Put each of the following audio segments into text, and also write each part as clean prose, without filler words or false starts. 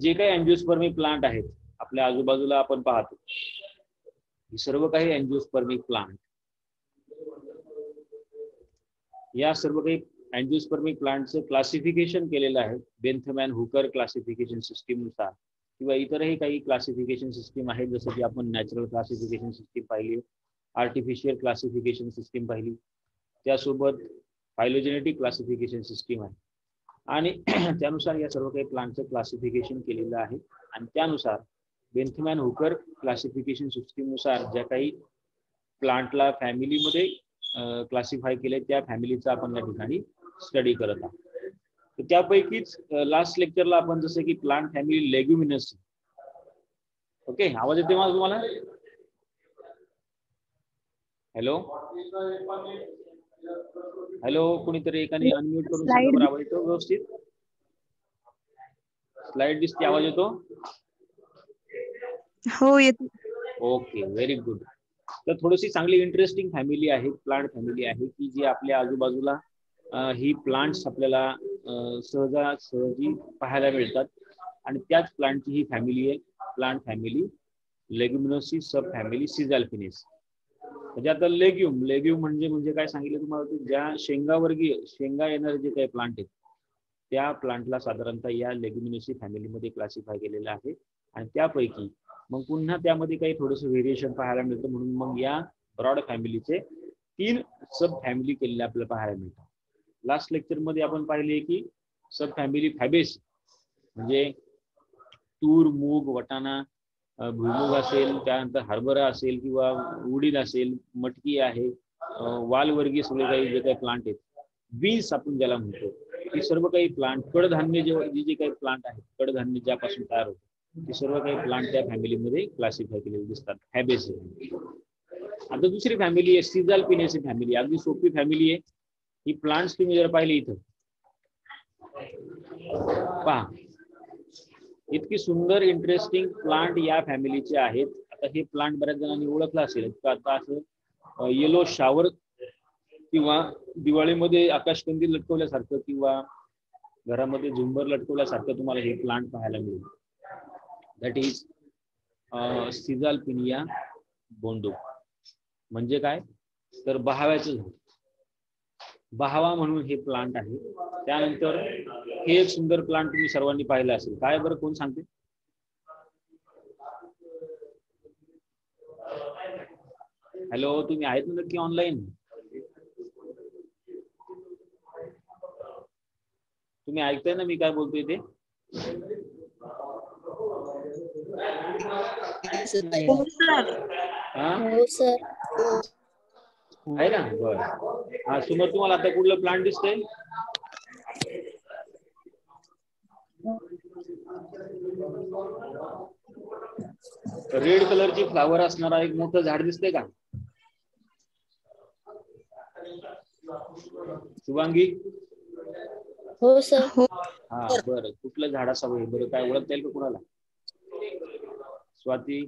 जे काही अँजिओस्पर्मी प्लांट आहेत आपल्या आजूबाजूला आपण पाहतो, ही सर्व काही अँजिओस्पर्मिक प्लांट, या सर्व काही अँजिओस्पर्मिक प्लांटचं क्लासिफिकेशन केलेलं आहे बेंथमॅन हुकर क्लासिफिकेशन सिस्टीम नुसार, किंवा इतरही काही क्लासिफिकेशन सिस्टीम आहेत, जसं की आपण नॅचरल क्लासिफिकेशन सिस्टीम पाहिली, आर्टिफिशियल क्लासिफिकेशन सिस्टीम पाहिली, त्यासोबत फायलोजेनेटिक क्लासिफिकेशन सिस्टीम आहे, आणि त्यानुसार या सर्व काही प्लांटचं क्लासिफिकेशन केलेलं आहे. आणि त्यानुसार बेंथमॅन हुकर क्लासिफिकेशन सिस्टीम नुसार ज्या काही प्लांटला फॅमिलीमध्ये क्लासिफाय केले त्या फॅमिलीचा आपण या ठिकाणी स्टडी करत आहोत. तर त्यापैकीच लास्ट लेक्चरला आपण जसं की प्लांट फॅमिली लेग्युमिनसी, ओके, आवाज येते मला तुम्हाला? हॅलो हॅलो, कोणीतरी एकाने अनम्यूट करून सांगा बरं, आवाज येतो व्यवस्थित? स्लाइड दिसते, आवाज येतो? हो येतो. Okay, very good. तर थोडीशी चांगली इंटरेस्टिंग फॅमिली आहे, प्लांट फॅमिली आहे, की जी आपल्या आजूबाजूला ही प्लांट्स आपल्याला सहजी पाहायला मिळतात. आणि त्याच प्लांटची ही फॅमिली आहे, प्लांट फॅमिली लेग्युमिनोसी सब फॅमिली सिझॅल्पिनेसी. म्हणजे आता लेग्युम म्हणजे काय सांगितलं तुम्हाला, ज्या शेंगावर्गीय शेंगा येणारे जे काही प्लांट आहेत त्या प्लांटला साधारणतः या लेग्युमिनोसी फॅमिलीमध्ये क्लासिफाय केलेलं आहे. आणि त्यापैकी मग पुन्हा त्यामध्ये काही थोडंसं व्हेरिएशन पाहायला मिळतं, म्हणून मग या ब्रॉड फॅमिलीचे 3 सब फॅमिली केलेले आपल्याला पाहायला मिळतात. लास्ट लेक्चरमध्ये आपण पाहिले की सब फॅमिली फॅबेसी म्हणजे तूर, मूग, वटाणा, भुईमूग असेल, त्यानंतर हरभरा असेल किंवा उडीद असेल, मटकी आहे, वालवर्गीय सगळे काही जे काही प्लांट आहेत, बीन्स आपण ज्याला म्हणतो, ही सर्व काही प्लांट, कडधान्य जे काही प्लांट आहेत, कडधान्य ज्यापासून तयार होते, ते सर्व काही प्लांट त्या फॅमिलीमध्ये क्लासिफाय केलेले दिसतात, फॅबेसी. आता दुसरी फॅमिली आहे सिझॅल्पिनेसी फॅमिली, अगदी सोपी फॅमिली आहे ही. प्लांट्स तुम्ही जर पाहिले इथं पहा, इतकी सुंदर इंटरेस्टिंग प्लांट या फॅमिलीचे आहेत. आता हे प्लांट बऱ्याच जणांनी ओळखलं असेल, आता असं येलो शावर किंवा दिवाळीमध्ये आकाशकंदील लटकवल्यासारखं किंवा घरामध्ये झुंबर लटकवल्यासारखं तुम्हाला हे प्लांट पाहायला मिळेल. That is Caesalpinia bonduc. म्हणजे काय तर बहाव्याचं झाड, बहावा म्हणून हे प्लांट आहे. त्यानंतर हे एक सुंदर प्लांट तुम्ही सर्वांनी पाहिलं असेल, काय बरं, कोण सांगते? हॅलो, तुम्ही आहेत ना नक्की ऑनलाईन? तुम्ही ऐकताय ना मी काय बोलतोय ते? हो सर. आहे ना, बरं. हा, समोर तुम्हाला आता कुठलं प्लांट दिसतंय? रेड कलरची फ्लावर असणारा एक मोठं झाड दिसतंय का शुभांगी? हो सर. हा, बरं, कुठलं झाड असावं हे बरं, काय ओळखता येईल का कुणाला? स्वाती?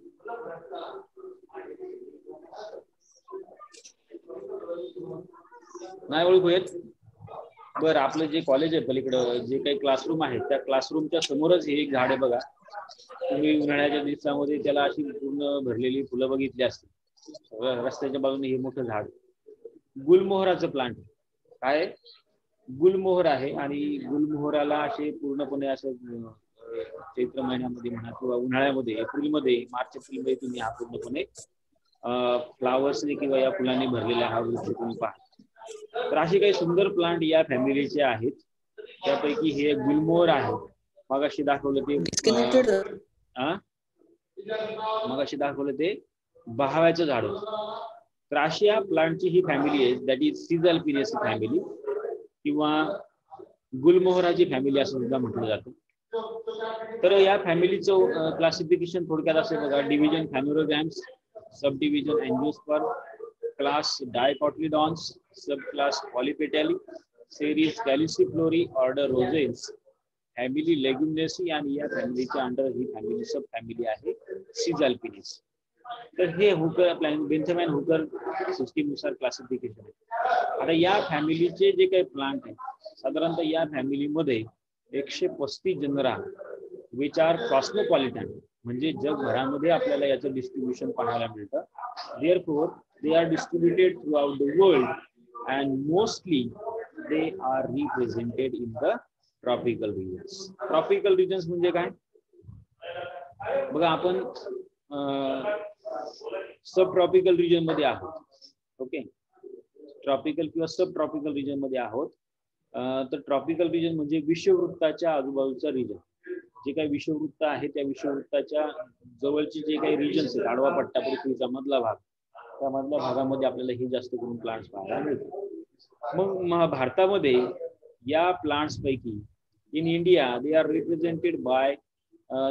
नाही ओळखू येत? बरं, आपलं जे कॉलेज आहे पलीकडं, जे काही क्लासरूम आहे त्या क्लासरूमच्या समोरच हे एक झाड आहे बघा. तुम्ही उन्हाळ्याच्या दिवसामध्ये त्याला अशी पूर्ण भरलेली फुलं बघितली असतील. रस्त्याच्या बाजूने हे मोठं झाड गुलमोहराचं प्लांट. काय गुलमोहर आहे, आणि गुलमोहराला असे पूर्णपणे असं चैत्र महिन्यामध्ये म्हणा किंवा उन्हाळ्यामध्ये एप्रिलमध्ये, मार्च एप्रिलमध्ये तुम्ही हा पूर्णपणे फ्लावर्सने किंवा या फुलांनी भरलेला हा वृक्ष तुम्ही पहा. तर असे काही सुंदर प्लांट या फॅमिलीचे आहेत. त्यापैकी हे गुलमोहर आहे. मगाशी दाखवलं ते बहाव्याचं झाड. तर अशी या प्लांटची ही फॅमिली आहे, दॅट इज सिझॅल्पिनेसी फॅमिली किंवा गुलमोहराची फॅमिली असं सुद्धा म्हटलं जातं. तर या फॅमिलीचं क्लासिफिकेशन थोडक्यात असे बघा: division phanerogams, sub division angiosperm, class dicotyledons, sub class polypetalae, series calyciflorae, order rosales, family leguminosae, आणि या फॅमिलीच्या अंडर ही फॅमिली सब फॅमिली आहे सिझॅल्पिनेसी. तर हे हुकर बेंथमॅन हुकर सिस्टीम नुसार क्लासिफिकेशन आहे. आता या फॅमिलीचे जे काही प्लांट आहेत, साधारणतः या फॅमिलीमध्ये 135 जनरा विच आर कॉस्मोपॉलिटन, म्हणजे जगभरामध्ये आपल्याला याचं डिस्ट्रीब्युशन पाहायला मिळतं. Therefore they are distributed throughout the world and mostly they are represented in the tropical regions. Tropical regions म्हणजे काय बघा, आपण सब ट्रॉपिकल रिजन मध्ये आहोत. ओके, ट्रॉपिकल किंवा सब ट्रॉपिकल रिजन मध्ये आहोत. तर ट्रॉपिकल रिजन म्हणजे विषुववृत्ताच्या आजूबाजूचा रिजन. जे काही विषुववृत्त आहे त्या विषुववृत्ताच्या जवळचे जे काही रिजन्स आहेत, आडवा पट्टा पृथ्वीचा मधला भाग, त्या मधल्या भागामध्ये आपल्याला हे जास्त करून प्लांट्स पाहायला मिळतात. मग भारतामध्ये या प्लांट्स पैकी in India they are represented by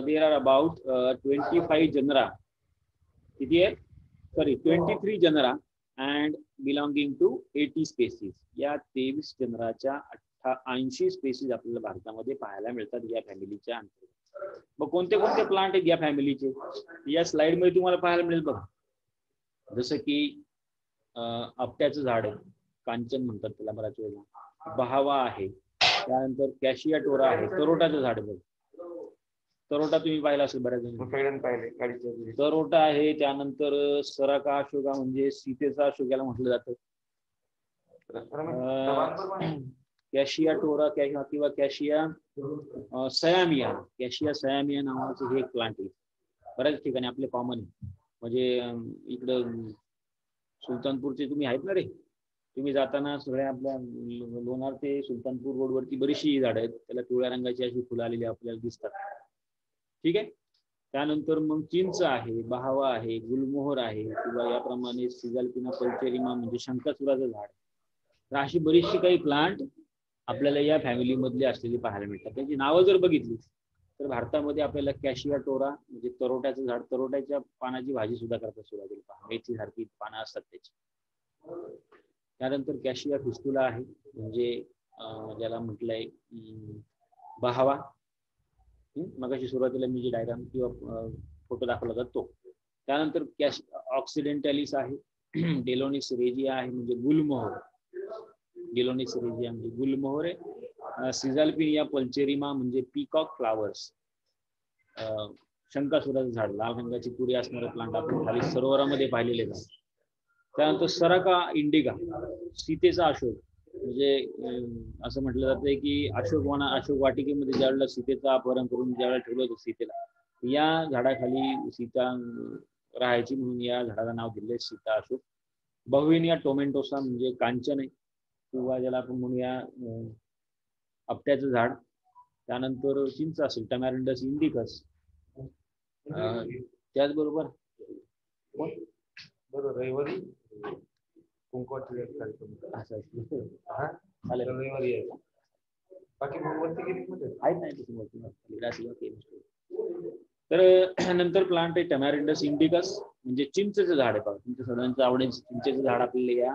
there are about 25 genera. किती आहे? Sorry 23 genera and belonging to 80 species. या 23 जनराच्या 80 स्पेसीज आपल्याला भारतामध्ये पाहायला मिळतात या फॅमिलीच्या अंतर्गत. मग कोणते कोणते प्लांट आहेत या फॅमिलीचे या स्लाइड मध्ये तुम्हाला पाहायला मिळेल बघा. जसं की आपट्याचं झाड आहे, कांचन म्हणतात त्याला बऱ्याच वेळेला, बहावा आहे, त्यानंतर कॅशिया टोरा आहे, तरोटाचं झाड आहे. तरोटा तुम्ही पाहिला असेल बऱ्याच जण. तरोटा आहे, त्यानंतर सराका अशोका म्हणजे सीतेचा अशोक याला म्हटलं जातं. कॅशिया टोरा किंवा कॅशिया सयामिया, कॅशिया सयामिया नावाचं हे एक प्लांट आहे. बऱ्याच ठिकाणी आपले कॉमन आहे. म्हणजे इकडं सुलतानपूरचे तुम्ही आहेत ना रे, तुम्ही जाताना सगळ्या आपल्या लोणार ते सुलतानपूर रोडवरती बरीचशी झाडं आहेत, त्याला पिवळ्या रंगाची अशी फुलं आलेली आपल्याला दिसतात. ठीक आहे. त्यानंतर मग चिंच आहे, बहावा आहे, गुलमोहर आहे, किंवा याप्रमाणे सिजाल्पिना पल्चेरिमा म्हणजे शंखाचूराचं झाड. तर अशी बरीचशी काही प्लांट आपल्याला या फॅमिली मधले असलेली पाहायला मिळतात. त्यांची नावं जर बघितली तर भारतामध्ये आपल्याला कॅशिया टोरा म्हणजे तरोट्याचं झाड, तरोट्याच्या पानाची भाजी सुद्धा करतात सुरुवातीला पहा, मेथी सारखी पानं असतात त्याची. त्यानंतर कॅशिया फिस्टुला आहे, म्हणजे ज्याला म्हटलंय बहावा. मगाशी सुरुवातीला मी जे डायग्राम किंवा फोटो दाखवला जातो तो. त्यानंतर ऑक्सिडेंटॅलिस आहे, डेलोनिस रेजिया आहे म्हणजे गुलमोहर, डेलोनिस रेजिया म्हणजे गुलमोहर आहे. सिजाल्पिनिया पल्चेरिमा म्हणजे पीकॉक फ्लावर्स, शंखाचूराचं झाड, लाल रंगाची तुरी असणारे प्लांट आपण खाली सरोवरामध्ये पाहिलेले आहेत. त्यानंतर सराका इंडिका, सीतेचा अशोक, म्हणजे असं म्हटलं जातंय की अशोक वाटिकेमध्ये ज्यावेळेला सीतेचं अपहरण करून ज्यावेळेला ठेवलं होतं सीतेला, या झाडाखाली सीता राहायची म्हणून या झाडाला नाव दिले सीता अशोक. बहुविनिया टोमेंटोसा म्हणजे कांचन आहे, किंवा ज्याला आपण म्हणूया आपट्याचं झाड. त्यानंतर चिंच असेल, टमॅरिंडस इंडिकस. त्याचबरोबर रविवारी तर नंतर प्लांट आहे टमॅरिंडस इंडिकस म्हणजे चिंचेचं झाड आहे. बघा, तुमच्या सगळ्यांचं आवडेल चिंचेचं झाड आपल्याला या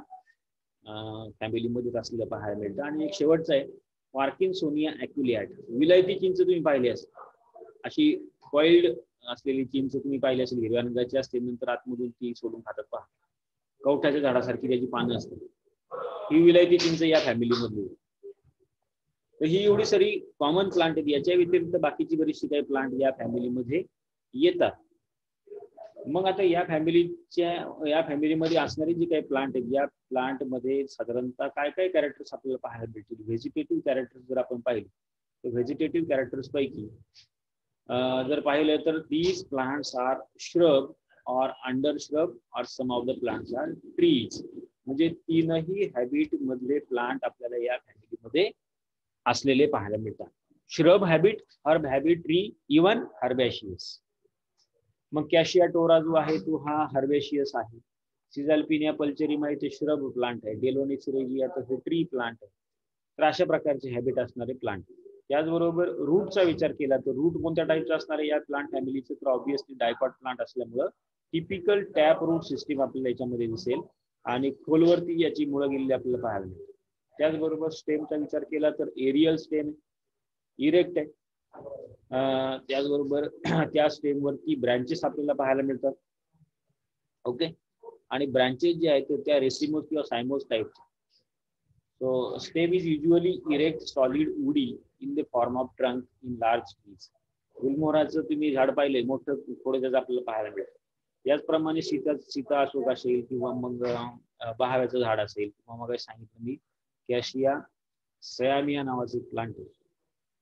फॅमिलीमध्ये असलेलं पाहायला मिळतं. आणि एक शेवटचं आहे पार्किन्सोनिया ॲक्युलियाट, विलायती चिंच तुम्ही पाहिली असेल, अशी कॉइल्ड असलेली चिंच तुम्ही पाहिली असेल, हिरव्या रंगाची असते, नंतर आतमधून ती सोडून खातात पहा, कवठाच्या झाडासारखी त्याची पानं असतात. ही विलायती चिंच या फॅमिली मधली. तर ही एवढी सारी कॉमन प्लांट आहेत. याच्या व्यतिरिक्त बाकीची बरीचशी काही प्लांट या फॅमिलीमध्ये येतात. मग आता या फॅमिलीमध्ये असणारी जी काही प्लांट आहेत, या प्लांट मध्ये साधारणतः काय काय कॅरेक्टर्स आपल्याला पाहायला भेटतील. व्हेजिटेटिव्ह कॅरेक्टर्स जर आपण पाहिले तर व्हेजिटेटिव्ह कॅरेक्टर्स पैकी जर पाहिलं तर these plants are shrub or under shrub or some of the plants are trees. म्हणजे तीनही हॅबिट मधले प्लांट आपल्याला या फॅमिलीमध्ये असलेले पाहायला मिळतात. Shrub habit, herb habit, tree, even herbaceous. मग कॅशिया टोरा जो आहे तो हा हर्बेशियस आहे. सिजाल्पिनिया पल्चेरिमा इथे श्रब प्लांट आहे. डेलोनिस रेजिया तर ट्री प्लांट आहे. तर अशा प्रकारचे हॅबिट असणारे प्लांट. त्याचबरोबर रूटचा विचार केला तर रूट कोणत्या टाईपचा असणार आहे या प्लांट फॅमिलीचे, तर ऑब्व्हियसली डायकॉट प्लांट असल्यामुळं टिपिकल टॅप रूट सिस्टीम आपल्याला याच्यामध्ये दिसेल आणि खोलवरती याची मुळं गेलेली आपल्याला पाहायला मिळेल. त्याचबरोबर स्टेमचा विचार केला तर एरियल स्टेम इरेक्ट आहे. त्याचबरोबर त्या स्टेमवरती ब्रँचेस आपल्याला पाहायला मिळतात. ओके, आणि ब्रँचेस जे आहेत त्या रेसिमोस किंवा सायमोस टाईपचे. So stem is usually erect, solid, woody in the form of trunk in large trees. गुलमोहराचं तुम्ही झाड पाहिले मोठं थोडं त्याचं आपल्याला पाहायला मिळतं. याचप्रमाणे सीता अशोक असेल किंवा मग बहाव्याचं झाड असेल किंवा मग सांगितलं मी कॅशिया सयामिया नावाचं प्लांट आहे.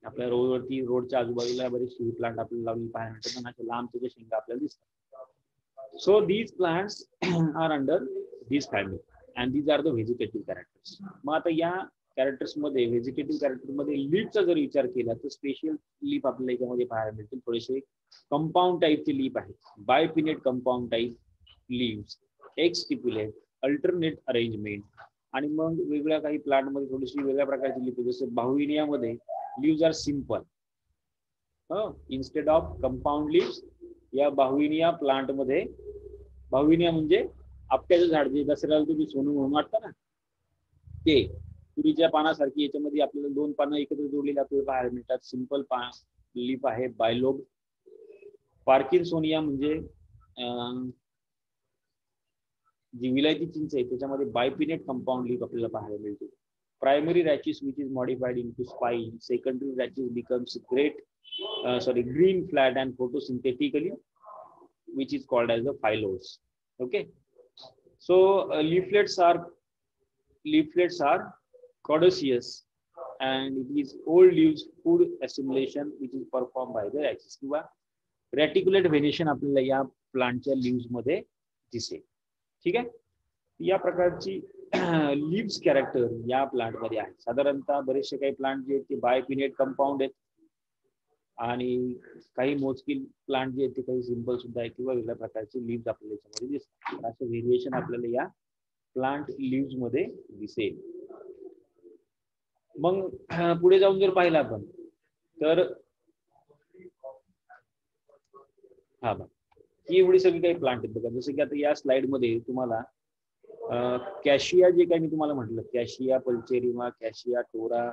आपल्या रोडच्या आजूबाजूला बरेचसे ही प्लांट आपल्याला लावलेले पाहायला मिळतात आणि अशा लांब त्याच्या शेंगा आपल्याला दिसतात. So these plants are under this family and these are the vegetative characters. मग आता या कॅरेक्टर्स मध्ये व्हेजिटेटिव्ह कॅरेक्टर मध्ये लीफचा जर विचार केला तर स्पेशल लीफ आपल्याला याच्यामध्ये पाहायला मिळतील. थोडेसे कंपाऊंड टाईपचे लीफ आहेत, bipinnate compound type leaves, exstipulate, alternate arrangement. आणि मग वेगवेगळ्या काही प्लांट मध्ये थोडीशी वेगळ्या प्रकारची लीफ, जसं बाहुविनियामध्ये leaves are simple. Instead of compound leaves या बाहुविनिया प्लांट मध्ये, बाहुविनिया म्हणजे आपट्याचं झाड जे दसऱ्याला तुम्ही सोनू म्हणून वाटतं ना, ते तुरीच्या पानासारखी याच्यामध्ये आपल्याला दोन पानं एकत्र जोडलेली आपल्याला पाहायला मिळतात. सिंपल लीफ आहे बायलोब. पार्किन्सोनिया म्हणजे जी विलायती चिंच आहे त्याच्यामध्ये बायपिनेट कंपाऊंड लीफ आपल्याला पाहायला मिळते. Primary rachis which is modified into spine, secondary rachis becomes green flat and photosynthetically which is called as the phyllodes. Okay, so leaflets are caudaceous and it is old leaves food assimilation which is performed by the rachis किंवा reticulate venation आपल्याला या प्लांटच्या leaves मध्ये दिसेल. ठीक आहे, या प्रकारची लीव्स कॅरेक्टर या प्लांट मध्ये आहे. साधारणतः बरेचसे काही प्लांट जे आहेत ते बायपिनेट कंपाऊंड आहेत आणि काही मोजकी प्लांट जे आहेत ते काही सिंपल सुद्धा आहे किंवा वेगळ्या प्रकारचे लीव्स आपल्याला याच्यामध्ये दिसतात. असं व्हेरिएशन आपल्याला या प्लांट लीव्स मध्ये दिसेल. मग पुढे जाऊन जर पाहिलं आपण तर हा बघा ही एवढी सगळी काही प्लांट आहेत बघा. जसं की आता या स्लाइड मध्ये तुम्हाला कॅशिया जे काही मी तुम्हाला म्हटलं, कॅशिया पल्चेरिमा, कॅशिया टोरा,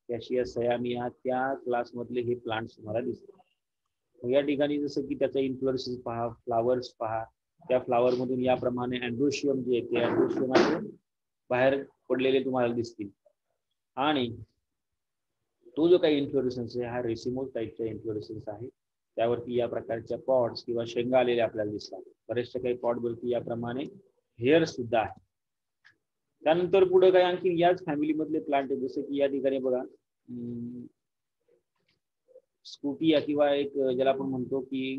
कॅशिया सयामिया, त्या क्लास मधले हे प्लांट्स तुम्हाला दिसतात. या ठिकाणी जसं की त्याचा इन्फ्लोरेसन्स पहा, फ्लावर्स पहा, त्या फ्लावर मधून याप्रमाणे अँड्रोशियम जे आहे ते अँड्रोशियम बाहेर पडलेले तुम्हाला दिसतील. आणि तो जो काही इन्फ्लोरेसन्स आहे हा रेसिमोस टाईपचा इन्फ्लोरेसन्स आहे. त्यावरती या प्रकारच्या पॉड्स किंवा शेंगा आलेल्या आपल्याला दिसतात. बरेचशा काही पॉड वरती याप्रमाणे हेअर सुद्धा आहे. त्यानंतर पुढे काही आणखी याच फॅमिली मधले प्लांट आहे. जसं की या ठिकाणी बघा स्कूटिया किंवा एक ज्याला आपण म्हणतो की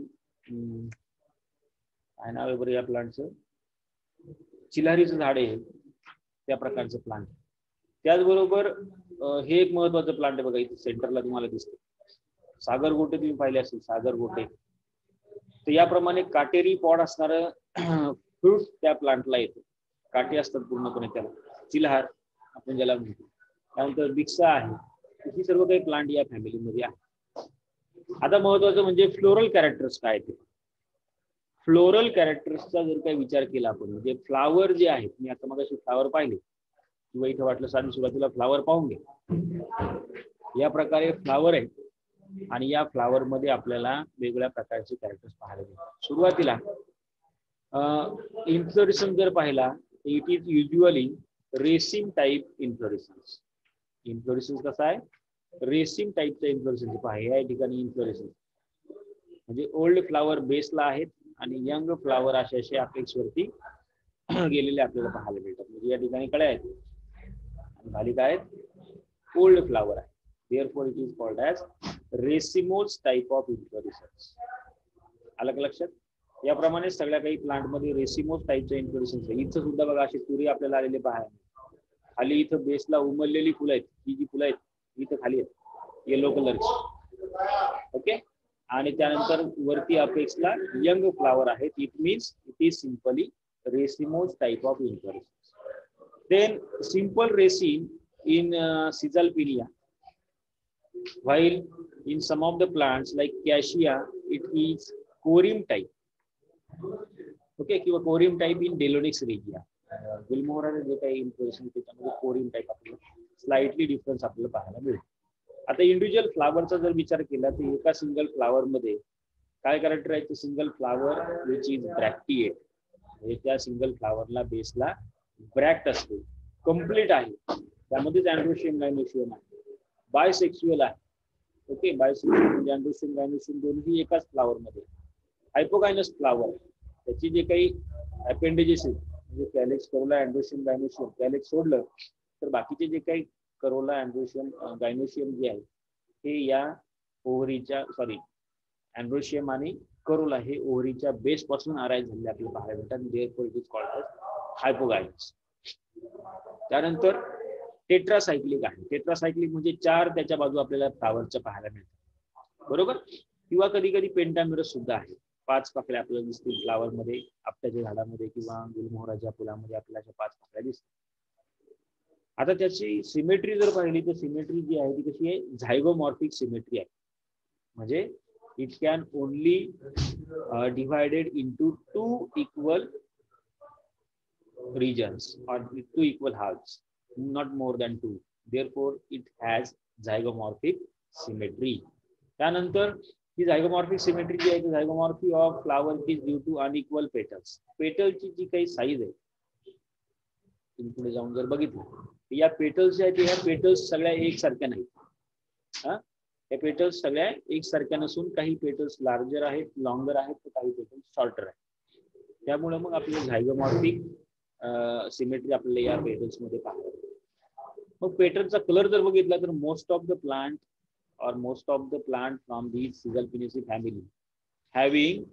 काय नाव आहे बरं या प्लांटचं, चिल्हारीचं झाड आहे त्या प्रकारचं प्लांट. त्याचबरोबर हे एक महत्वाचं प्लांट आहे बघा, इथे सेंटरला तुम्हाला दिसते सागर गोटे. तुम्ही पाहिले असेल सागर गोटे. तर याप्रमाणे काटेरी पॉड असणार फ्रूट त्या प्लांटला येतो. काटे असतात पूर्णपणे त्याला, चिल्हार आपण ज्याला म्हणतो. त्यानंतर बिक्सा आहे. ही सर्व काही प्लांट या फॅमिलीमध्ये आहे. आता महत्वाचं म्हणजे फ्लोरल कॅरेक्टर्स काय ते. फ्लोरल कॅरेक्टर्सचा जर काही विचार केला आपण, म्हणजे फ्लावर जे आहेत, मी आता मग फ्लावर पाहिले किंवा इथं वाटलं साधी सुरुवातीला फ्लावर पाहून घे. या प्रकारे फ्लावर आहे आणि या फ्लावर मध्ये आपल्याला वेगवेगळ्या प्रकारचे कॅरेक्टर्स पाहायला मिळतात. सुरुवातीला इन्फ्लोरेसन्स जर पाहिला it is usually रेसिम type inflorescence. Inflorescence कसा आहे, रेसिम टाईपचा इन्फ्लोरेसन्स पहा. या ठिकाणी इन्फ्लोरेसन्स म्हणजे ओल्ड फ्लावर बेसला आहेत आणि यंग फ्लावर असे अपेक्स वरती गेलेले आपल्याला पाहायला मिळतात. म्हणजे या ठिकाणी कळ्या आहेत आणि खाली काय आहेत, ओल्ड फ्लावर आहे. Therefore it is called as racemose type of inflorescence. आलं का लक्षात? याप्रमाणे सगळ्या काही प्लांट मध्ये रेसिमोस टाईपचे इन्फ्लोरेसन्स आहे. इथं सुद्धा बघा असे तुरी आपल्याला आलेले पाहायला. खाली इथं बेसला उमललेली फुलं आहेत. ही जी फुलं आहेत इथं खाली आहेत येलो कलरची. ओके, आणि त्यानंतर वरती अपेक्सला यंग फ्लावर आहेत. It means it is simply racemose type of inflorescence. Then simple raceme in Caesalpinia, while in some of the plants like Cassia it is corium type. Okay, किंवा corium type in Delonix regia. गुलमोहराने जे काही इन्फ्लोरेशन त्याच्यामध्ये corium type आपल्याला slightly difference आपल्याला पाहायला मिळेल. आता individual फ्लावरचा जर विचार केला तर एका सिंगल फ्लावर मध्ये काय कॅरेक्टर आहे, सिंगल फ्लावर विच इज ब्रॅक्टिएट. म्हणजे त्या सिंगल फ्लावरला बेसला ब्रॅक्ट असतो, कम्प्लीट आहे. त्यामध्येच अँड्रोशियम गायनोशियम आहे, बायसेक्सुअल आहे. ओके, बायोसिक्युलर म्हणजे अँड्रोशियम गायनोशियम दोन्ही एकाच फ्लावर मध्ये. हायपोगायनस फ्लावर त्याची जे काही अपेंडेजेस आहेत म्हणजे कॅलेक्स, करोला, अँड्रोशियम, गायनोशियम, कॅलेक्स सोडलं तर बाकीचे जे काही करोला, अँड्रोशियम, गायनोशियम जे आहे हे या ओव्हरीच्या अँड्रोशियम आणि करोला हे ओव्हरीच्या बेस पासून अराईज झालेले आपल्याला पाहायला मिळतात. Therefore it is called hypogynous. त्यानंतर टेट्रासायक्लिक आहे. टेट्रासायक्लिक म्हणजे 4 त्याच्या बाजू आपल्याला फ्लावरच्या पाहायला मिळतात, बरोबर. किंवा कधी कधी पेंटामिरस सुद्धा आहे. 5 पाकळ्या आपल्याला दिसतील फ्लावर मध्ये, आपट्याच्या झाडामध्ये किंवा गुलमोहराच्या फुलामध्ये आपल्याला 5 पाकळ्या दिसतात. आता त्याची सिमेट्री जर पाहिली तर सिमेट्री जी आहे ती कशी आहे, झायगोमॉर्फिक सिमेट्री आहे. म्हणजे it can only divided into 2 equal regions or 2 equal halves, not more than 2. Therefore, it has zygomorphic symmetry. त्यानंतर ही झायगोमॉर्फिक सिमेट्री जी आहे, zygomorphy of flower is due to unequal petals. पेटलची जी काही साईज आहे तुम्ही पुढे जाऊन जर बघितलं या पेटल्स आहेत, ह्या पेटल्स सगळ्या एकसारख्या नाहीत. या पेटल्स सगळ्या एकसारख्या नसून काही पेटल्स लार्जर आहेत, लॉंगर आहेत, तर काही पेटल्स शॉर्टर आहेत. त्यामुळे मग आपल्याला झायगोमॉर्फिक सिमेट्री आपल्याला या पेटल्स मध्ये पाहायला. मग पेटलचा कलर जर बघितला तर most of the plant from the Caesalpiniaceae family having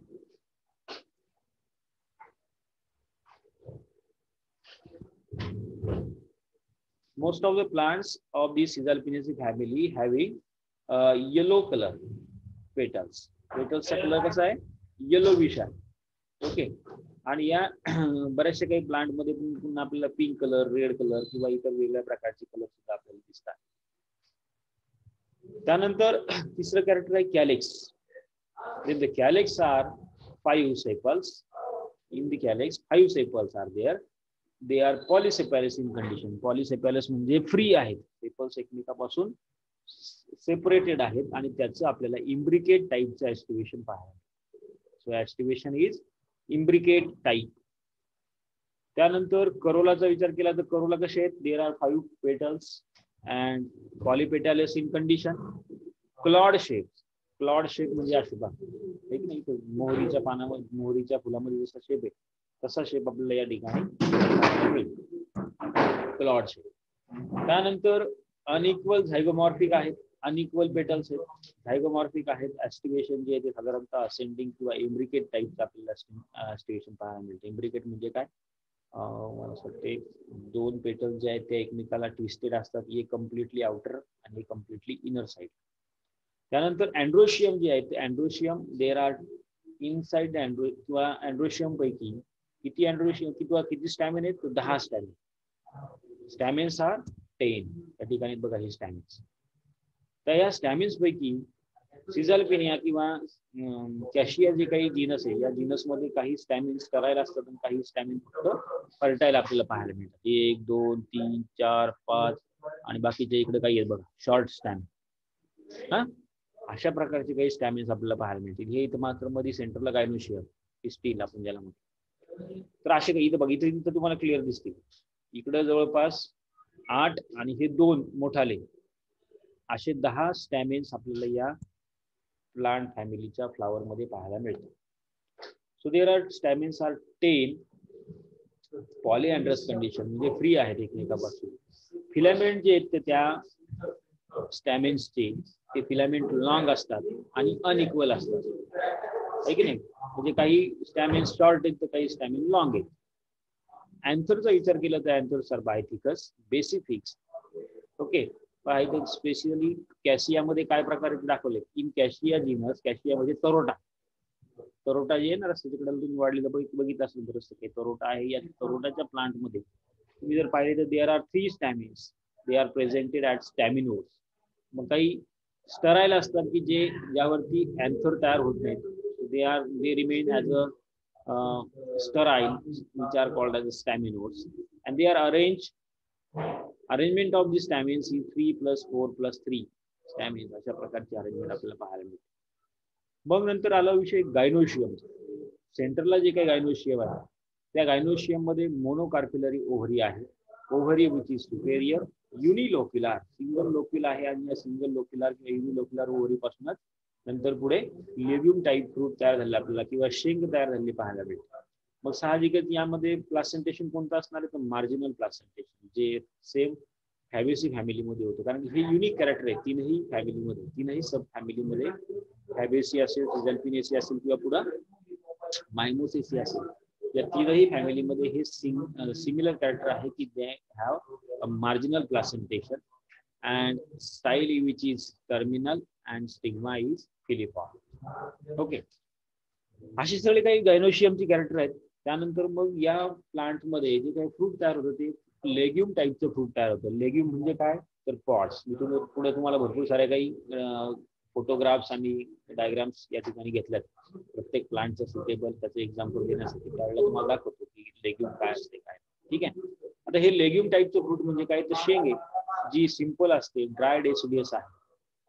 yellow colour petals. पेटल्सचा कलर कसा आहे, येलोविश आहे. ओके, आणि या बऱ्याचशा काही प्लांट मध्ये पुन्हा आपल्याला पिंक कलर, रेड कलर किंवा इतर वेगळ्या प्रकारचे कलर सुद्धा आपल्याला दिसतात. त्यानंतर तिसरं कॅरेक्टर आहे calyx. The calyx are 5 sepals. In the calyx 5 sepals are there. They are polysepalous in condition. Polysepalous म्हणजे फ्री आहेत, सेपल्स एकमेकापासून सेपरेटेड आहेत आणि त्याचं आपल्याला इम्ब्रिकेट टाईपचं ऍस्टिव्हेशन पाहायला. So aestivation is imbricate type. त्यानंतर करोलाचा विचार केला तर करोला कसे आहेत, there are 5 petals and polypetalous in condition. Clawed shape. Clawed shape म्हणजे असे बघा, ठीक नाही, मोहरीच्या पानामध्ये, मोहरीच्या फुलामध्ये जसा शेप आहे तसा शेप आपल्याला या ठिकाणी क्लॉड शेप. त्यानंतर अनइक्वल झायगोमॉर्फिक आहेत, अनइक्वल पेटल्स आहेत, झायगोमॉर्फिक आहेत. ऍस्टिव्हेशन जे आहे ते साधारणतः असेंडिंग किंवा इम्ब्रिकेट टाईपचं आपल्याला ऍस्टिव्हेशन पाहायला मिळते. इम्ब्रिकेट म्हणजे काय, मला असं वाटते 2 पेटल्स जे आहेत ते एकमेकाला ट्विस्टेड असतात, एक कम्प्लिटली आउटर आणि कम्प्लिटली इनर साइड. त्यानंतर अँड्रोशियम जे आहे ते अँड्रोशियम देर आर इनसाइड किंवा अँड्रोशियम पैकी किती अँड्रोशियम किती स्टॅमिन आहेत, 10 स्टॅमिन. स्टॅमिन्स आर 10. या ठिकाणी बघा हे स्टॅमिन्स. तर या स्टॅमिन्स पैकी सिझल्पिनिया किंवा कॅशिया जे काही जीनस आहे या जीनस मध्ये काही स्टॅमिन्स करायला असतात आणि काही स्टॅमिन फक्त फर्टाईल आपल्याला पाहायला मिळतात. 1, 2, 3, 4, 5 आणि बाकीचे इकडे काही आहेत बघा शॉर्ट स्टॅमिन. अशा प्रकारचे काही स्टॅमिन्स आपल्याला पाहायला मिळतील. हे इथं मात्र मध्ये सेंटरला गायनोशियम स्टील आपण ज्याला म्हणतो. तर असे काही इथं बघितले तर तुम्हाला क्लिअर दिसतील. इकडे जवळपास 8 आणि हे 2 मोठाले असे 10 स्टॅमिन्स आपल्याला या प्लांट फॅमिलीच्या फ्लावर मध्ये पाहायला मिळतात. So there are stamens are 10 polyandrous condition म्हणजे फ्री आहेत एकमेकापासून. फिलामेंट जे आहेत ते त्या स्टॅमिन्सचे ते फिलामेंट लॉंग असतात आणि अनइक्वल असतात, आहे की नाही. म्हणजे काही स्टॅमिन्स शॉर्ट आहेत तर काही स्टॅमिन लॉंग आहेत. अँथरचा विचार केला तर अँथर्स आर बायथिकस, बेसिफिक्स. ओके, स्पेशली कॅशियामध्ये काय प्रकारे दाखवले, इन कॅशिया जीनस, कॅशियामध्ये तरोटा. तरोटा जे आहे ना रस्त्याच्या कडेला तुम्ही वाढलेलं बघितलं असेल बरंच काही तरोटा आहे. या तरोटाच्या प्लांटमध्ये तुम्ही जर पाहिले तर there are 3 stamens. They are presented at staminodes. मग काही स्टराईल असतात की जे ज्यावरती अँथर तयार होत नाहीत. They remain as a sterile, which are called as staminodes, and they are arrangement of the stamens is 3 + 4 + 3 stamens. अशा प्रकारची अरेंजमेंट आपल्याला पाहायला मिळते. मग नंतर आला विषय गायनोशियम. सेंटरला जे काही गायनोशियम आहे त्या गायनोशियम मध्ये मोनोकार्पिलरी ओव्हरी आहे. Ovary which is superior unilocular, single locule आहे आणि या सिंगल लोक्युलर किंवा युनिलोक्युलर ओव्हरी पासूनच नंतर पुढे लेग्युम टाईप फ्रूट तयार झाले आपल्याला किंवा शेंग तयार झालेली पाहायला मिळते. मग साहजिकच यामध्ये प्लासेंटेशन कोणतं असणार आहे तर मार्जिनल प्लासेंटेशन, जे सेम फॅबेसी फॅमिलीमध्ये होतं, कारण हे युनिक कॅरेक्टर आहे तीनही फॅमिलीमध्ये, तीनही सब फॅमिलीमध्ये फॅबेसी असेल, सिझल्पिनेसी असेल किंवा पुढं मायमोसेसी असेल, या तीनही फॅमिलीमध्ये हे सिमिलर कॅरेक्टर आहे की they have a marginal placentation and style which is terminal and stigma is filiform. Okay, अशी सगळे काही गायनोशियमची कॅरेक्टर आहेत. त्यानंतर मग या प्लांट मध्ये जे काही फ्रूट तयार होतं ते लेग्युम टाईपचं फ्रूट तयार होतं. लेग्युम म्हणजे काय तर पॉट्स. मी पुढे तुम्हाला भरपूर साऱ्या काही फोटोग्राफ्स आणि डायग्राम्स या ठिकाणी घेतल्यात प्रत्येक प्लांटचं सुटेबल त्याचं एक्झाम्पल देण्यासाठी. त्यावेळेला तुम्हाला दाखवतो की लेग्युम काय असते काय. ठीक आहे, आता हे लेग्युम टाईपचं फ्रूट म्हणजे काय तर शेंग आहे जी सिंपल असते, ड्राय डेसिडियस आहे,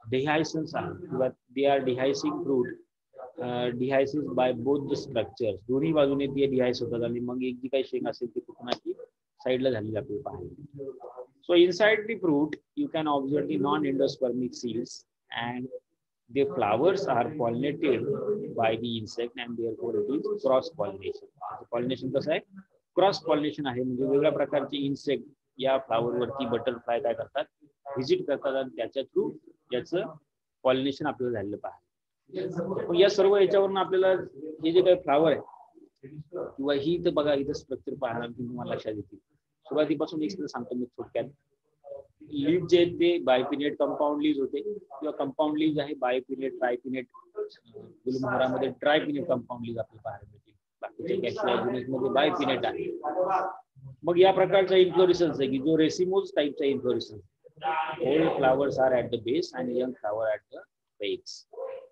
डिहायसन्स आहे किंवा they are dehiscing fruit, dehiscence by both the structures, दोन्ही बाजूने ते डिहायस होतात आणि मग एक जी काही शेंग असेल ती कुठूनची साईडला झालेली आपल्याला पाहायला. So inside the fruit you can observe the non endospermic seeds and the flowers are pollinated by the insect and therefore it is cross pollination. Pollination कसं आहे, क्रॉस पॉलिनेशन आहे, म्हणजे वेगळ्या प्रकारचे इन्सेक्ट या फ्लावर वरती बटरफ्लाय काय करतात व्हिजिट करतात आणि त्याच्या थ्रू याचं पॉलिनेशन आपल्याला झालेलं पाहायला. या सर्व याच्यावरून आपल्याला हे जे काही फ्लावर आहे किंवा ही तर बघा इथं स्ट्रक्चर पाहणार तुम्हाला लक्षात येतील. सुरुवातीपासून एक सांगतो मी थोडक्यात. लीव जे आहेत ते बायपिनेट कंपाऊंड लीव्ह होते किंवा कंपाऊंड लीव्ह आहे बायपिनेट ट्रायपिनेट, गुलमोहरामध्ये ट्रायपिनेट कंपाऊंड लीव्ह आपल्याला पाहायला मिळतील, बाकीच्या कॅल्शियम युनिट मध्ये बायपिनेट आहे. मग या प्रकारचा इन्फ्लोरेसन्स आहे की जो रेसिमोज टाईपचा inflorescence, old flowers are at the base आणि young flower at the base.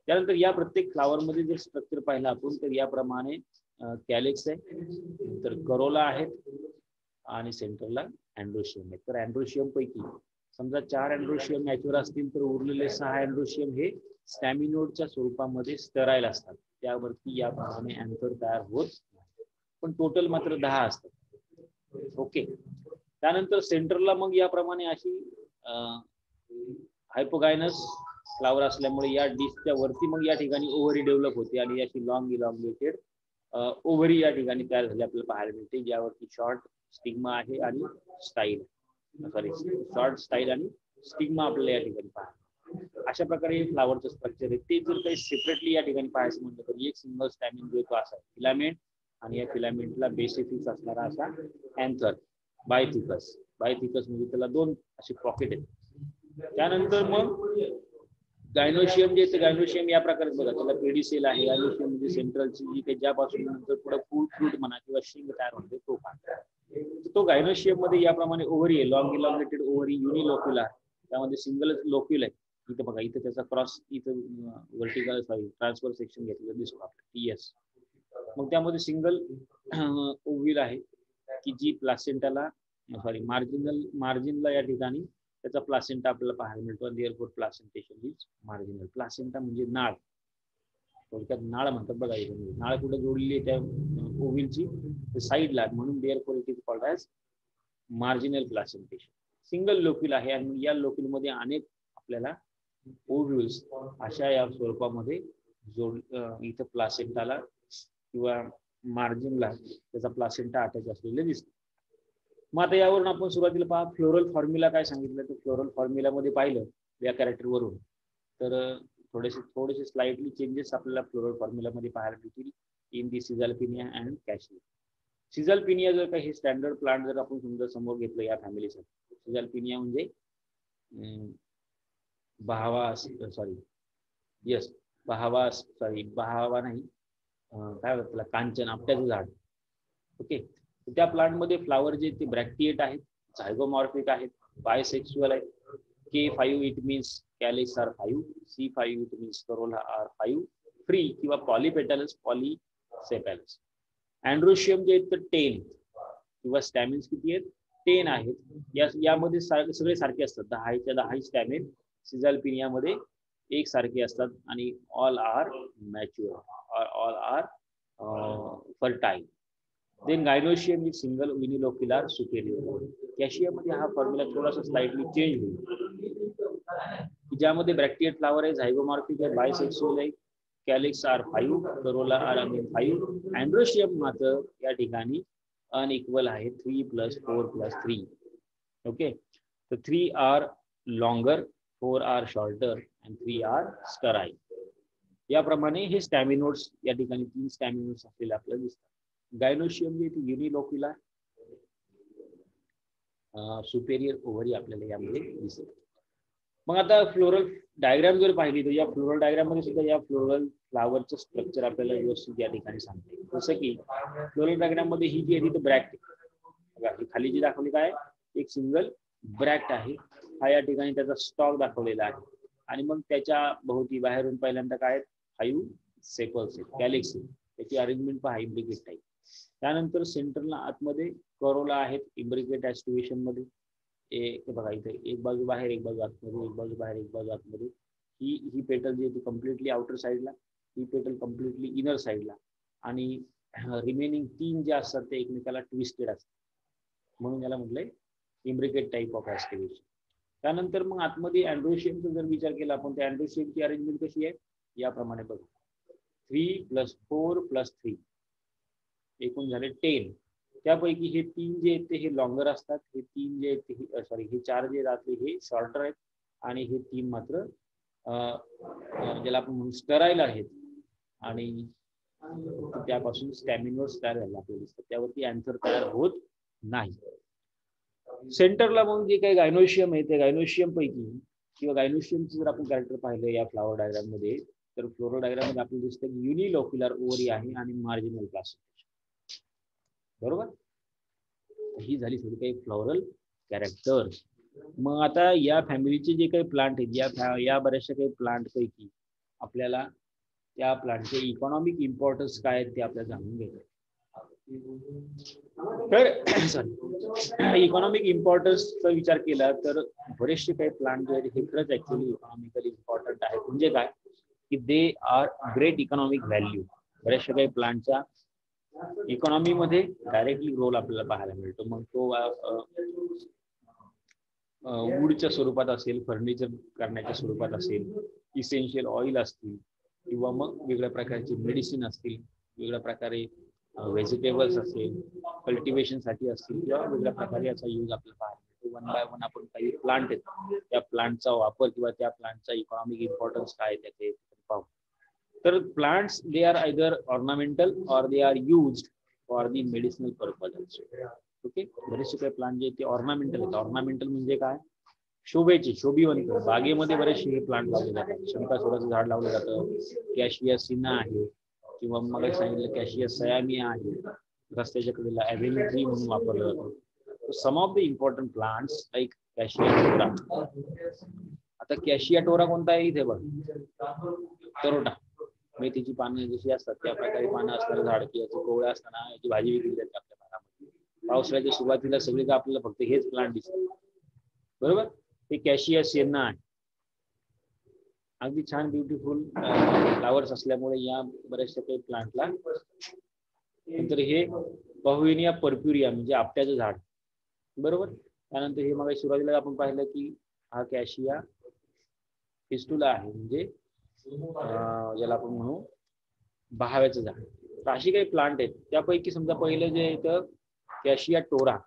त्यानंतर या प्रत्येक फ्लावर मध्ये जर स्ट्रक्चर पाहिलं आपण तर याप्रमाणे कॅलेक्स आहे, नंतर करोला आहेत आणि सेंटरला अँड्रोशियम आहे. तर अँड्रोशियम पैकी समजा 4 अँड्रोशियम मॅच्युअर असतील तर उरलेले 6 अँड्रोशियम हे स्टॅमिनोडच्या स्वरूपामध्ये स्टराईल असतात, त्यावरती याप्रमाणे अँथर तयार होत नाही, पण टोटल मात्र 10 असतात. ओके, त्यानंतर सेंटरला मग याप्रमाणे अशी हायपोगायनस फ्लावर असल्यामुळे या डिशच्या वरती मग या ठिकाणी ओव्हरी डेव्हलप होते आणि अशी लॉंग इलॉंगेटेड ओव्हरी या ठिकाणी तयार झाली आपल्याला पाहायला मिळते, ज्यावरती शॉर्ट स्टिग्मा आहे आणि स्टाईल, सॉरी शॉर्ट स्टाईल आणि स्टिग्मा आपल्याला या ठिकाणी पाहायला. अशा प्रकारे फ्लावरचं स्ट्रक्चर आहे. ते जर काही सेपरेटली या ठिकाणी पाहायचं म्हटलं तर एक सिंगल स्टॅमिन जो तो असा फिलामेंट आणि या फिलामेंटला बेसिफिक्स असणारा असा अँथर, बायथिकस. बायथिकस म्हणजे त्याला 2 असे पॉकेट आहेत. त्यानंतर मग गायनोशियम जे आहे गायनोशियम या प्रकारे बघा, त्याला पेडिसेल आहे. गायनोशियम म्हणजे सेंट्रलची जी काही ज्यापासून नंतर पुढे फूल फ्रूट म्हणा किंवा शिंग तयार होते तो पाहता. तो गायनोशियम मध्ये याप्रमाणे ओव्हरी आहे, लॉंग इलॉंगेटेड ओव्हरी, युनिलोक्युलर, त्यामध्ये सिंगल लोक्युल आहे. इथं बघा, इथं त्याचा क्रॉस, इथं वर्टिकल सॉरी ट्रान्सफर सेक्शन घेतलेलं दिसतो आपल्याला टीएस. मग त्यामध्ये सिंगल ओव्हिल आहे की जी प्लासेंटाला सॉरी मार्जिनला या ठिकाणी त्याचा प्लासेंटा आपल्याला पाहायला मिळतो आणि therefore placentation is marginal. Placenta म्हणजे नाळ, थोडक्यात नाळ म्हणतात बघा, नाळ कुठे जोडलेली आहे त्या ओव्हिलची साईडला, म्हणून therefore it is called as marginal placentation. Single locule आहे आणि या लोक्युल मध्ये अनेक आपल्याला ओव्ह्यूल्स अशा या स्वरूपामध्ये जोड इथं प्लासेंटाला किंवा मार्जिनला त्याचा प्लासेंटा अटॅच असलेले दिसतो. मग आता यावरून आपण सुरुवातीला पहा फ्लोरल फॉर्म्युला काय सांगितलं, तर फ्लोरल फॉर्म्युलामध्ये पाहिलं या कॅरेक्टरवरून तर थोडेसे स्लाइटली चेंजेस आपल्याला फ्लोरल फॉर्म्युलामध्ये पाहायला मिळतील इन दी सिझल्पिनिया अँड कॅशनिया. सिझल्पिनिया जर काही स्टँडर्ड प्लांट जर आपण समजा समोर घेतलं या फॅमिलीसाठी, सिझल्पिनिया म्हणजे बहावा नाही काय होतं त्याला, कांचन, आपट्याचं झाड. ओके, त्या प्लांट मध्ये फ्लावर जे ते ब्रॅक्टिएट आहेत, झायगोमॉर्फिक आहेत, बायसेक्सुअल आहेत. K5 it means calyx are 5, C5 it means corolla are 5, free किंवा पॉलीपेटलस, पॉलीसेपॅलस. अँड्रोशियम जे आहेत तर 10 किंवा स्टॅमिन्स किती आहेत 10 आहेत. यामध्ये सगळे सारखे असतात, 10च्या 10 स्टॅमिन सिझल्पिनियामध्ये एक सारखे असतात आणि all are mature, all are fertile. Then gynoecium is single unilocular superior. Cassia मध्ये हा फॉर्म्युला थोडासा स्लाइटली चेंज होईल, ज्यामध्ये ब्रॅक्टिएट फ्लावर आहे, झायगोमॉर्फिक आहे, बायसेक्सुअल आहे, calyx are 5, corolla are again 5. Androecium मात्र या ठिकाणी अनइक्वल आहे, 3 + 4 + 3. ओके, तर 3 are longer, 4 are shorter and 3 are sterile. याप्रमाणे हे स्टॅमिनोड्स या ठिकाणी 3 स्टॅमिनोड्स असलेले आपल्याला दिसतात. गायनोशियम जे युनिलोक्युलर सुपेरियर ओव्हरी आपल्याला यामध्ये दिसेल. मग आता फ्लोरल डायग्राम जर पाहिली तर या फ्लोरल डायग्राम मध्ये सुद्धा या फ्लोरल फ्लावरचं स्ट्रक्चर आपल्याला व्यवस्थित या ठिकाणी सांगते. जसं की फ्लोरल डायग्राम मध्ये ही जी आहे ती ब्रॅक्ट बघा, ही खाली जी दाखवली काय, एक सिंगल ब्रॅक्ट आहे, हा या ठिकाणी त्याचा स्टॉक दाखवलेला आहे. आणि मग त्याच्या भोवती बाहेरून पहिल्यांदा काय 5 सेपल्स आहेत, कॅलिक्स, त्याची अरेंजमेंट पहा इम्ब्रिकेट टाईप. त्यानंतर सेंटरला आतमध्ये करोला आहेत इम्ब्रिकेट ऍस्टिव्हेशन मध्ये. एक बघा इथे एक बाजू बाहेर, एक बाजू आतमध्ये, एक बाजू बाहेर, एक बाजू आतमध्ये. ही पेटल जी आहे ती कम्प्लिटली आउटर साईडला, ही पेटल कम्प्लिटली इनर साईडला, आणि रिमेनिंग 3 जे असतात ते एकमेकाला ट्विस्टेड असतात, म्हणून याला म्हटलंय इम्ब्रिकेट टाईप ऑफ ऍस्टिव्हेशन. त्यानंतर मग आतमध्ये अँड्रोशियमचा जर विचार केला आपण, त्या अँड्रोशियमची अरेंजमेंट कशी आहे याप्रमाणे बघा, 3 + 4 + 3 एकूण झाले 10. त्यापैकी हे 3 जे आहेत ते हे लॉंगर असतात, हे 3 जे आहेत ते हे 4 जे आहेत हे शॉर्टर आहेत, आणि हे 3 मात्र ज्याला आपण म्हणून स्टराईल आहेत, आणि त्यापासून स्टॅमिनोड्स तयार झाले आपल्याला दिसतात, त्यावरती अँथर तयार होत नाही. सेंटरला मग जे काही गायनोशियम आहे त्या गायनोशियम पैकी किंवा गायनोशियमचं जर आपण कॅरेक्टर पाहिलं या फ्लावर डायग्राम मध्ये, तर फ्लोरो डायग्राम मध्ये आपल्याला दिसतं की युनिलोक्युलर ओव्हरी आहे आणि मार्जिनल क्लासिफिकेशन. बरोबर, ही झाली थोडी काही फ्लोरल कॅरेक्टर. मग आता या फॅमिलीचे जे काही प्लांट आहेत, या बऱ्याचशा काही प्लांट पैकी आपल्याला त्या प्लांटचे इकॉनॉमिक इम्पॉर्टन्स काय आहेत ते आपल्याला जाणून घ्यायचं. तर सॉरी, इकॉनॉमिक इम्पॉर्टन्सचा विचार केला तर बरेचसे काही प्लांट जे आहेत हे खरंच ऍक्च्युअली इकॉनॉमिकली इम्पॉर्टंट आहेत. म्हणजे काय की they are great economic value. बऱ्याचशा काही प्लांटचा इकॉनॉमी मध्ये डायरेक्टली रोल आपल्याला पाहायला मिळतो. मग तो वूडच्या स्वरूपात असेल, फर्निचर करण्याच्या स्वरूपात असेल, इसेन्शियल ऑइल असतील, किंवा मग वेगळ्या प्रकारचे मेडिसिन असतील, वेगळ्या प्रकारे व्हेजिटेबल्स असेल, कल्टिवेशन साठी असतील, किंवा वेगळ्या प्रकारे याचा यूज आपल्याला पाहायला मिळतो. 1 बाय 1 आपण काही प्लांट आहेत त्या प्लांटचा वापर किंवा त्या प्लांटचा इकॉनॉमिक इम्पॉर्टन्स काय त्याचे पाहू. तर plants they are either ornamental or they are used for the medicinal purpose. Okay, बरेचसे काही प्लांट जे ते ऑर्नामेंटल आहेत. ऑर्नामेंटल म्हणजे काय, शोभेचे, शोभिवंत. बागेमध्ये बरेचसे हे प्लांट लावले जातात. शंकासुराचं झाड लावलं जातं, कॅशिया सिना आहे, किंवा मग सांगितलं कॅशिया सयामिया आहे, रस्त्याच्या कडेला ॲव्हेन्यू ट्री म्हणून वापरलं जातं. Some of the important plants like Cassia tora. आता कॅशिया टोरा कोणता आहे इथे बघ, तरोटा. मेथीची पानं जशी असतात त्या प्रकारे पानं असणारं झाड, की याची कोवळ्या असताना याची भाजी विकली जाते आपल्या भागामध्ये. पावसाळ्याच्या सुरुवातीला सगळीकडे आपल्याला फक्त हेच प्लांट दिसतात. बरोबर, हे कॅशिया सिना आहे. अगदी छान ब्युटिफुल फ्लावर्स असल्यामुळे या बऱ्याचशा काही प्लांटला. नंतर हे पहुइनिया पर्प्युरिया म्हणजे आपट्याचं झाड. बरोबर, त्यानंतर हे मग सुरुवातीला आपण पाहिलं की हा कॅशिया फिस्टुला आहे, म्हणजे ज्याला आपण म्हणू बहाव्याचं झाड. तर अशी काही प्लांट आहेत. त्यापैकी समजा पहिलं जे येतं कॅशिया टोरा.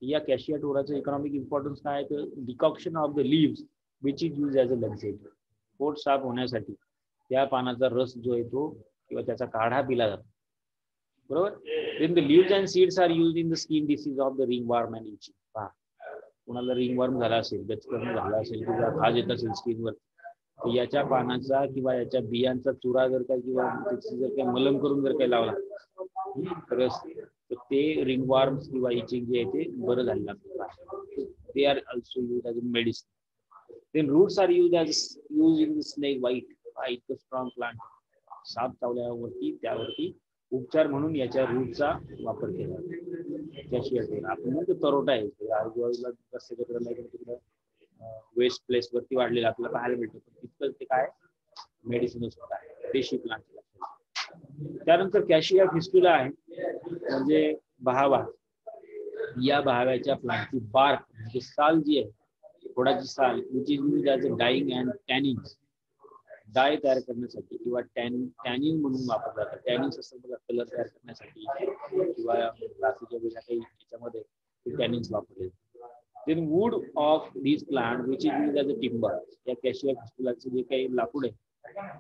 या कॅशिया टोराचं इकॉनॉमिक इम्पॉर्टन्स काय आहे, तर decoction of the leaves which is use as a luxury. पोट साफ होण्यासाठी त्या पानाचा रस जो येतो किंवा त्याचा काढा पिला जातो. बरोबर, then the leaves and seeds are used in the skin disease of the ringworm and itching. पहा, कुणाला रिंगवर्म झाला असेल, गचकर्ण झाला असेल, किंवा खाज येत असेल स्किनवर, तर याच्या पानाचा किंवा याच्या बियांचा चुरा जर काय किंवा त्याची जर काही मलम करून जर काही लावला रस, तर ते रिंगवर्म्स किंवा इचिंग जे आहे ते बरं झालेलं असतं. They are also use as a medicine. Then roots are used in the snake bite. इतकं स्ट्रॉंग प्लांट. साप चावल्यावरती त्यावरती उपचार म्हणून याच्या रूटचा वापर केला जातो. कॅशिया टोरा आपण म्हणतो तरोटा आहे. आजूबाजूला तिकडं वेस्ट प्लेस वरती वाढलेला आपल्याला पाहायला मिळतो. तितकं ते काय मेडिसिन सुद्धा आहे, देशी प्लांट. त्यानंतर कॅशिया फिस्टुला आहे, म्हणजे बहावा, या बहाव्याच्या प्लांटची बार्क म्हणजे साल जी आहे, खोडाची साल, which is use as a dyeing and tanning, dye तयार करण्यासाठी किंवा टॅनिंग म्हणून वापरला जातं. टॅनिंग असतं बघा, कलर तयार करण्यासाठी किंवा बाकीच्या वेगळ्या काही याच्यामध्ये टॅनिंग वापरले. Then wood of this plant which is use as a timber, या कॅशिया फुलाचं जे काही लाकूड आहे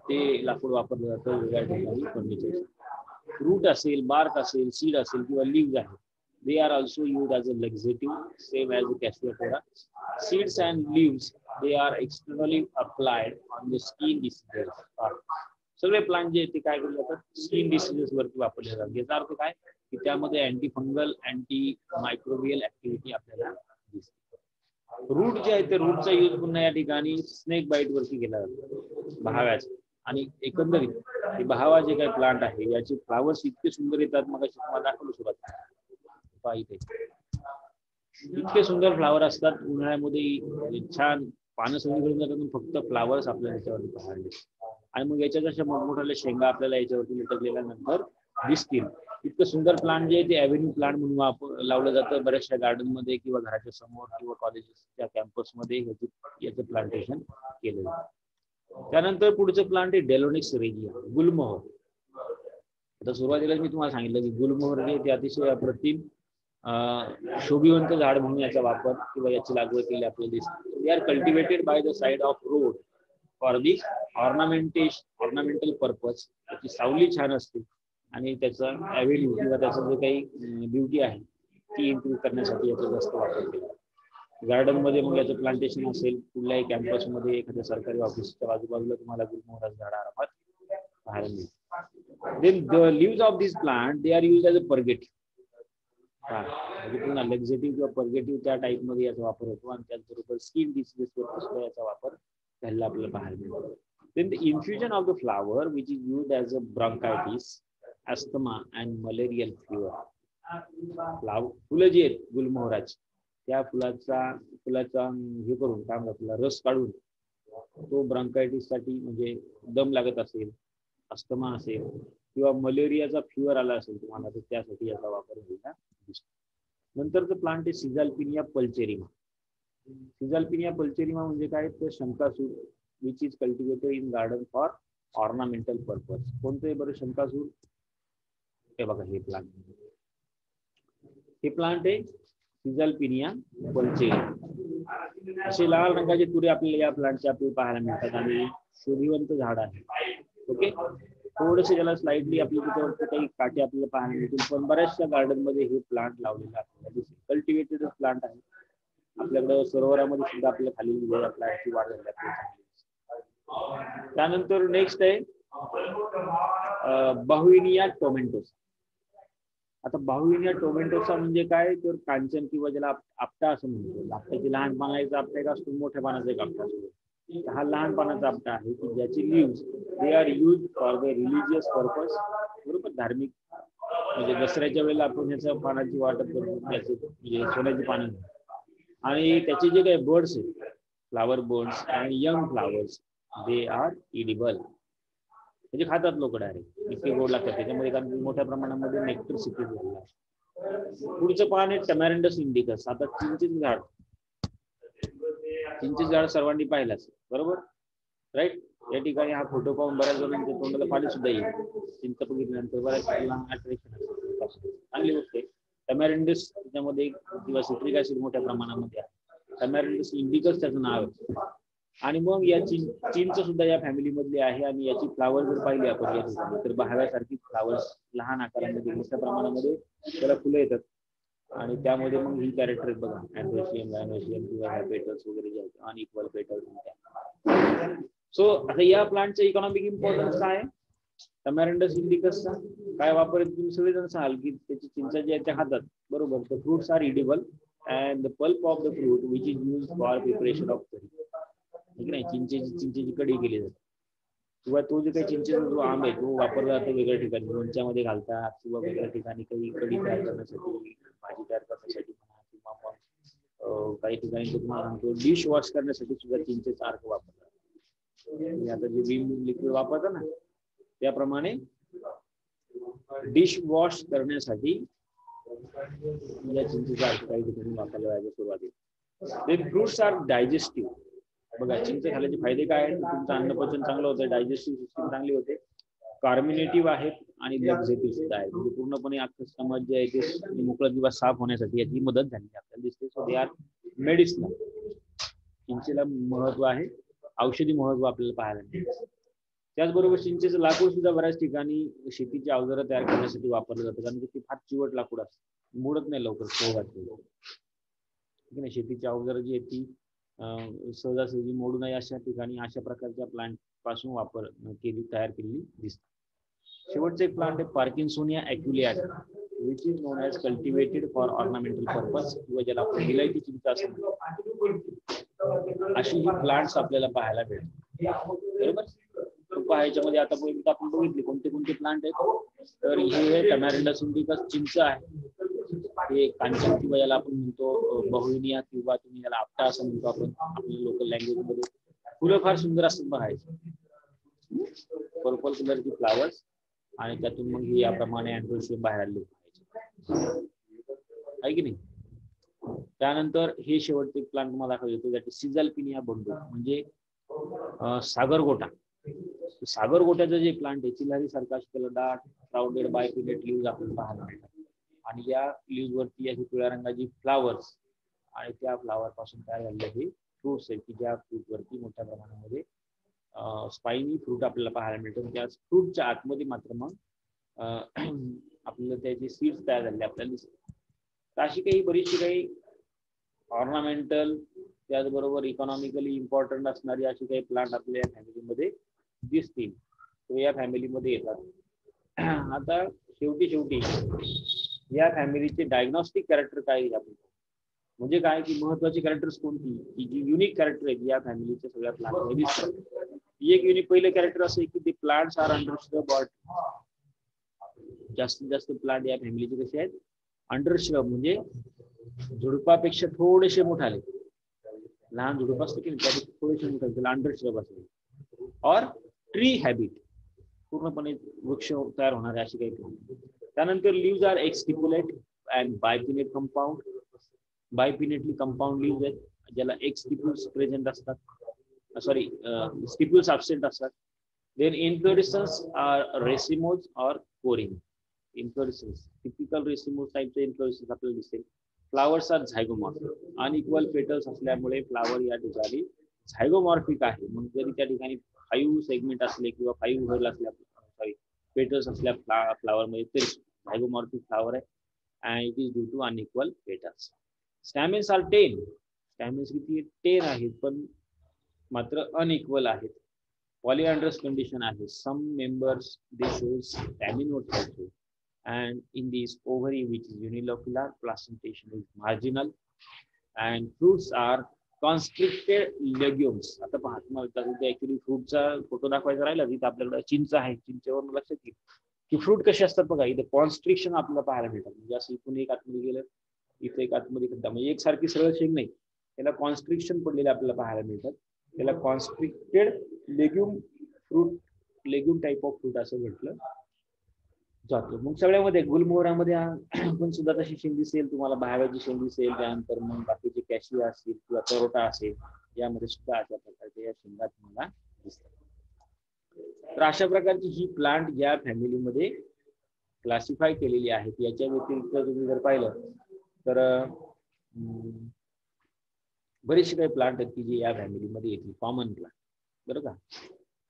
ते लाकूड वापरलं जातं वेगळ्या ठिकाणी फर्निचर. रूट असेल, बार्क असेल, सीड असेल किंवा लीव्ज आहे, they are also used as a laxative, same as the cassia flora. Seeds and leaves, they are externally applied on the skin diseases. सगळे प्लांट जे ते काय केले जातात, स्किन डिसीजेस वरती वापरले जातात. याचा अर्थ काय की त्यामध्ये anti fungal, anti microbial activity आपल्याला दिसते. रूट जे आहे ते रूटचा यूज पुन्हा या ठिकाणी स्नेक बाईट वरती केला जातो बहाव्याचा. आणि एकंदरीत बहावा जे काही प्लांट आहे याचे फ्लावर्स इतके सुंदर येतात, मग तुम्हाला दाखवलं सुरुवात इथे इतके सुंदर फ्लावर असतात. उन्हाळ्यामध्ये छान पानं सगळी घेऊन जातात, फक्त फ्लावर्स आपल्याला याच्यावरती पाहायला. आणि मग याच्यात अशा मोठमोठ्या शेंगा आपल्याला याच्यावरती लटकलेल्या नंतर दिसतील. इतकं सुंदर प्लांट जे ते ॲव्हेन्यू प्लांट म्हणून लावलं जातं बऱ्याचशा गार्डन मध्ये किंवा घराच्या समोर किंवा कॉलेजेसच्या कॅम्पसमध्ये याचं प्लांटेशन केलं जातं. त्यानंतर पुढचं प्लांट आहे डेलोनिक्स रेजिया, गुलमोहर. आता सुरुवातीला मी तुम्हाला सांगितलं की गुलमोहर हे ते अतिशय अप्रतिम शोभिवंत झाड म्हणून याचा वापर किंवा याची लागवड केली आपल्याला दिसते. They are cultivated by the side of road for the ornamental purpose. त्याची सावली छान असते आणि त्याचा ॲव्हेन्यू किंवा त्याचं जे काही ब्युटी आहे ती इम्प्रूव्ह करण्यासाठी याचा जास्त वापर केला. गार्डन मध्ये मग याचं प्लांटेशन असेल, कुठल्याही कॅम्पसमध्ये एखाद्या सरकारी ऑफिसच्या आजूबाजूला तुम्हाला गुलमोहराचं झाड आरामात पाहायला मिळेल. Then the leaves of this plant, they are used as a purgative. म्हणजे पुन्हा लॅक्झेटिव्ह किंवा पर्गेटिव्ह त्या टाईप मध्ये याचा वापर होतो आणि त्याचबरोबर स्किन डिसीजेस वर सुद्धा याचा वापर त्याला आपल्याला पाहायला मिळतो. Then the infusion of the flower which is used as a bronchitis, asthma and malarial fever. फुलं जी आहेत गुलमोहराची, त्या फुलाचा हे करून काय म्हणतात रस काढून तो ब्रॉन्कायटिस साठी म्हणजे दम लागत असेल, अस्थमा असेल किंवा मलेरियाचा फिवर आला असेल तुम्हाला तर त्यासाठी याचा वापर होईल. नंतरचं प्लांट आहे सिझाल्पिनिया पल्चेरिमा. सिझाल्पिनिया पल्चेरिमा म्हणजे काय, तर शंकासूर which is cultivated in garden for ornamental purpose. कोणतं आहे बरं शंकासूर, हे बघा हे प्लांट आहे सिझाल्पिनिया पल्चेरिमा. असे लाल रंगाचे तुरे आपल्याला या प्लांटचे आपल्याला पाहायला मिळतात आणि शोभिवंत झाड आहे. ओके, थोडेसे त्याला स्लाइडली आपल्या त्याच्यावरती काही काटे आपल्याला पाहायला मिळतील, पण बऱ्याचशा गार्डन मध्ये हे प्लांट लावलेलं आपल्याला दिसेल. कल्टिवेटेड प्लांट आहे. आपल्याकडे सरोवरामध्ये सुद्धा आपल्या खाली प्लांटची वाढ झाली आपल्याला. त्यानंतर नेक्स्ट आहे बाहुइनिया टोमेंटोसा. आता बाहुइनिया टोमेंटोसा म्हणजे काय, तर कांचन किंवा ज्याला आपटा असं म्हणतो. आपट्याची लहान पानाचा आपटा एक असतो, मोठ्या पानाचा एक आपटा असतो. हा लहान पानाचा आपटा आहे की ज्याची leaves they are use for the religious purpose. बरोबर, धार्मिक म्हणजे दसऱ्याच्या वेळेला आपण ह्याच्या पानाची वाटप करतो, म्हणजे सोन्याची पानं. आणि त्याचे जे काही बर्ड्स आहेत, फ्लावर बर्ड्स आणि young flowers, they are edible. म्हणजे खातात लोक डायरेक्ट, इतके गोड लागतात त्याच्यामध्ये, कारण मोठ्या प्रमाणामध्ये नेक्टर सिक्रेट झालेला आहे. पुढचं पान आहे टमॅरिंडस इंडिकस. आता चिंचेचं झाड सर्वांनी पाहिलाच, बरोबर राईट. या ठिकाणी हा फोटो पाहून बऱ्याच जणांच्या तोंडाला पाणी सुद्धा येईल. चिंच बघितल्यानंतर बऱ्याच अट्रॅक्शन असते, चांगली गोष्ट आहे. टमॅरिंडस त्याच्यामध्ये किंवा सिट्रिक ऍसिड मोठ्या प्रमाणामध्ये आहे. टमॅरिंडस इंडिकस त्याचं नाव आहे. आणि मग या चिंच सुद्धा या फॅमिली मधली आहे आणि याची फ्लावर जर पाहिली आपण या ठिकाणी तर बहाव्यासारखी फ्लावर्स लहान आकारामध्ये मोठ्या प्रमाणामध्ये त्याला फुलं येतात. आणि त्यामध्ये मग ही कॅरेक्टर आहेत बघा, अँड्रोशियम, गायनोशियम किंवा पेटल्स वगैरे जे आहेत, अनइक्वल पेटल्स. सो आता या प्लांटचं इकॉनॉमिक इम्पॉर्टन्स काय आहे, टमॅरिंडस इंडिकसचा काय वापर आहे तुम्ही सगळेजण सांगाल की त्याची चिंचा जे आहेत त्या खातात, बरोबर. तर fruits are edible and the pulp of the fruit which is use for preparation of curry. ठीक नाही, चिंचेची कढी केली जाते किंवा तो जे काही चिंचेचा जो आंब आहे तो वापरला जातो वेगळ्या ठिकाणी, लोणच्यामध्ये घालतात किंवा वेगळ्या ठिकाणी काही कढी तयार करण्यासाठी, भाजी तयार करण्यासाठी म्हणा, किंवा मग काही ठिकाणी तुम्हाला सांगतो डिश वॉश करण्यासाठी सुद्धा चिंचेचा अर्क वापरतात. आता जे विम लिक्विड वापरतात ना त्याप्रमाणे डिश वॉश करण्यासाठी या चिंचेचा अर्थ काही ठिकाणी वापरला जायचा सुरुवातीला. Then fruits are digestive. बघा चिंच खाल्ल्याचे फायदे काय आहेत? तुमचं अन्नपचन चांगलं होतं, डायजेस्टिव्ह सिस्टीम चांगली होते, कार्मिनेटिव्ह आहेत आणि लक्झेटिव्ह सुद्धा आहेत. म्हणजे पूर्णपणे अख्खं समज जे आहे ते मोकळा किंवा साफ होण्यासाठी याची मदत झाली आपल्याला दिसते. So they are medicinal. चिंचेला महत्व आहे, औषधी महत्व आपल्याला पाहायला मिळते. त्याचबरोबर चिंचेचं लाकूड सुद्धा बऱ्याच ठिकाणी शेतीची अवजारं तयार करण्यासाठी वापरलं जातं, कारण ते फार चिवट लाकूड असतं, मुडत नाही लवकर शेवट. शेतीची अवजारं जी आहेत ती सहजासहजी मोडू नये अशा ठिकाणी अशा प्रकारच्या प्लांट पासून तयार केलेली दिसते. शेवटचे एक प्लांट आहे Parkinsonia aculeata, which is known as cultivated for ornamental purpose, किंवा ज्याला आपण विलायती चिंच असं म्हणतो. अशी ही प्लांट्स आपल्याला पाहायला मिळतात. बरोबर. ह्याच्यामध्ये आतापर्यंत आपण बघितले कोणते कोणते प्लांट आहेत. तर हे टमॅरिंडस इंडिकस चिंच आहे, हे कांचन किंवा याला आपण म्हणतो बहुनिया, किंवा तुम्ही याला आपटा असं म्हणतो आपण आपल्या लोकल लँग्वेज मध्ये. फुलं फार सुंदर असतात बघायचे, पर्पल कलरची फ्लावर्स, आणि त्यातून मग ही याप्रमाणे अँड्रोशियम बाहेर आले आहे की नाही. त्यानंतर हे शेवटचे प्लांट मला दाखवतो त्याचे सिझल्पिनिया बंडू, म्हणजे सागरगोटा. सागरगोट्याचं जे प्लांट आहे चिल्हारी सारखा त्याला डार्क क्राउडेड बायपिनेट लीव्ज आपण पाहायला मिळतात, आणि या लीव्ज वरती अशी पिवळ्या रंगाची फ्लावर्स, आणि त्या फ्लावर पासून तयार झालेले हे फ्रुट्स आहेत की ज्या फ्रूट वरती मोठ्या प्रमाणामध्ये स्पाइनी फ्रूट आपल्याला पाहायला मिळतो. त्या फ्रूटच्या आतमध्ये मात्र मग आपल्याला त्याचे सीड्स तयार झालेले आपल्याला दिसतात. तर अशी काही बरीचशी काही ऑर्नामेंटल त्याचबरोबर इकॉनॉमिकली इम्पॉर्टंट असणारी अशी काही प्लांट आपल्या या फॅमिलीमध्ये दिसतील, तो या फॅमिलीमध्ये येतात. आता शेवटी या फॅमिलीचे डायग्नोस्टिक कॅरेक्टर काय आहे आपण, म्हणजे काय की महत्वाची कॅरेक्टर्स कोणती की जी युनिक कॅरेक्टर आहेत या फॅमिलीच्या सगळ्या प्लांटमध्ये दिसतात. एक युनिक पहिलं कॅरेक्टर असं आहे की ते plants are under shrub or. जास्तीत जास्त प्लांट या फॅमिलीचे कसे आहेत, अंडर श्रब, म्हणजे झुडपापेक्षा थोडेसे मोठाले, लहान झुडूप असतं की त्यापेक्षा थोडेसे मोठे त्याला अंडर श्रब असते, और ट्री हॅबिट, पूर्णपणे वृक्ष तयार होणारे अशी काही प्लांट. त्यानंतर leaves are exstipulate and bipinnate compound. Bipinnately compound leaves आहेत ज्याला एक्सटिप्युल्स प्रेझेंट असतात, सॉरी स्टिप्युल्स ॲब्सेंट असतात. Then inflorescence are racemose or corymb. Inflorescence typical racemose टाईपचे इन्फ्लोरेसन्स आपल्याला दिसेल. Flowers are zygomorphic. Unequal petals असल्यामुळे फ्लावर या ठिकाणी झायगोमॉर्फिक आहे. मग जरी त्या ठिकाणी 5 सेगमेंट असले किंवा 5 व्हर्ल असल्या, सॉरी पेटल्स असल्या फ्लावर मध्ये, तरी झायगोमॉर्फिक फ्लावर आहे, and it is due to unequal petals. Stamens are 10. Stamens किती 10 आहेत, पण मात्र अनइक्वल आहेत. पॉलिअँड्रस कंडिशन आहे. Some members they shows staminode also, and in these ovary which is unilocular, placentation is marginal, and fruits are constricted legumes. आता पहा तुम्हाला actually फ्रूटचा photo दाखवायचा राहिला, तिथे आपल्याकडे चिंच आहे, चिंचेवरून लक्षात येईल की फ्रूट कसे असतात बघा. इथे कॉन्स्ट्रिक्शन आपल्याला पाहायला मिळतात, म्हणजे असं इथून एक आतमध्ये गेलं, इथे एक आतमध्ये खड्डा, म्हणजे एकसारखी सरळ शेंग नाही, त्याला कॉन्स्ट्रिक्शन पडलेले आपल्याला पाहायला मिळतात. त्याला constricted legume fruit, legume type of fruit असं म्हटलं जातो. मग सगळ्यामध्ये गुलमोहरामध्ये पण सुद्धा तशी शेंग दिसेल तुम्हाला, बाहेरची शेंग दिसेल, त्यानंतर मग बाकीचे कॅशिया असतील किंवा करोटा असेल, यामध्ये सुद्धा अशा प्रकारच्या या शेंगा तुम्हाला दिसतात. तर अशा प्रकारची ही प्लांट या फॅमिलीमध्ये क्लासिफाय केलेली आहेत. याच्या व्यतिरिक्त तुम्ही जर पाहिलं तर बरेचसे काही प्लांट आहेत की जे या फॅमिलीमध्ये येतील, कॉमन प्लांट, बरं का.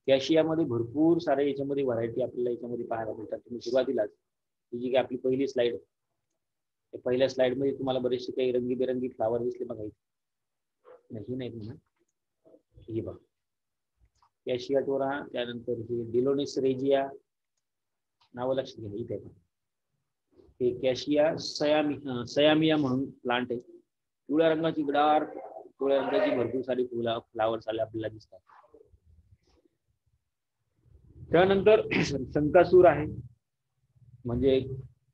कॅशियामध्ये भरपूर सारे याच्यामध्ये व्हरायटी आपल्याला याच्यामध्ये पाहायला मिळतात. तुम्ही सुरुवातीलाच ही जी काही आपली पहिली स्लाइड आहे, त्या पहिल्या स्लाइड मध्ये तुम्हाला बरेचसे काही रंगीबेरंगी फ्लावर दिसले बघा. नाही नाही म्हणा, ही बघा कॅशिया टोरा, त्यानंतर हे डिलोनिस रेजिया, नावं लक्षात घ्या. इथे हे कॅशिया सयामिया म्हणून प्लांट आहे. पिवळ्या रंगाची डार्क पिवळ्या रंगाची भरपूर सारी फ्लावर्स आले आपल्याला दिसतात. त्यानंतर शंकासूर आहे, म्हणजे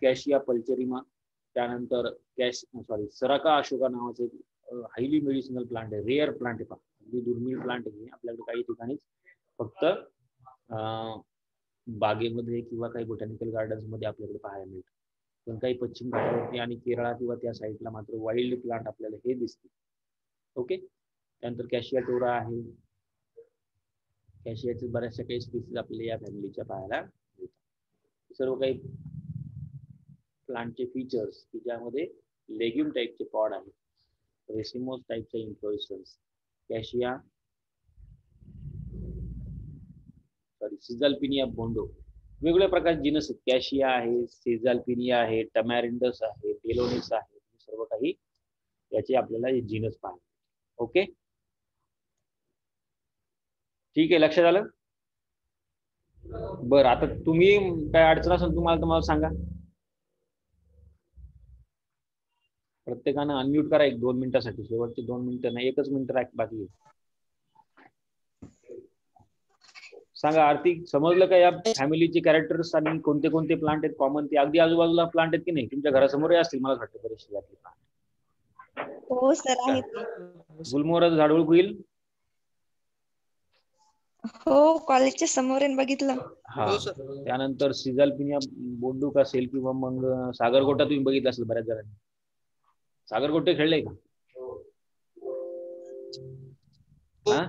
कॅशिया पल्चरिमा. त्यानंतर सराका अशोका नावाचे हायली मेडिसिनल प्लांट आहे, रेअर प्लांट आहे, पहा दुर्मिळ प्लांट आहे. आपल्याकडे काही ठिकाणी फक्त बागेमध्ये किंवा काही बोटॅनिकल गार्डन्स मध्ये आपल्याकडे पाहायला मिळतं. पण काही पश्चिम घाटावरती आणि केरळा किंवा त्या साईडला मात्र वाईल्ड प्लांट आपल्याला हे दिसते. ओके. त्यानंतर कॅशिया टोरा आहे. कॅशियाचे बऱ्याचशा काही स्पीसीज आपल्याला या फॅमिलीच्या पाहायला मिळतात. सर्व काही प्लांटचे फीचर्स की ज्यामध्ये लेग्युम टाईपचे पॉड आहेत, रेसिमोस टाईपचे इन्फ्लोरेसन्स, कॅशिया सिझल्पिनिया बोंडो, वेगवेगळ्या प्रकारचे जिनस आहेत. कॅशिया आहे, सिझल्पिनिया आहे, टमॅरिंडस आहे, डेलोनिस आहे, सर्व काही याचे आपल्याला जिनस पाहायला. ओके, ठीक आहे, लक्षात आलं. बरं, आता तुम्ही काय अडचण असेल तुम्हाला सांगा. प्रत्येकानं अनम्यूट करा 1-2 मिनिटासाठी. शेवटचे 2 मिनिटं नाही, 1च मिनिट बाकी आहे. सांगा आरती, समजलं का या फॅमिलीचे कॅरेक्टर्स आणि कोणते कोणते प्लांट आहेत कॉमन? ते अगदी आजूबाजूला प्लांट आहेत की नाही? तुमच्या घरासमोर असतील मला वाटतं बरेचसे यातले प्लांट. हो सर आहेत. गुलमोहराचं झाड होईल. हो, कॉलेजच्या समोर बघितलं. हा, त्यानंतर सिझल्पिनिया बोंडूक असेल किंवा मग सागरगोटा तुम्ही बघितलं असेल बऱ्याच जणांनी. सागरगोटे खेळले का? हा,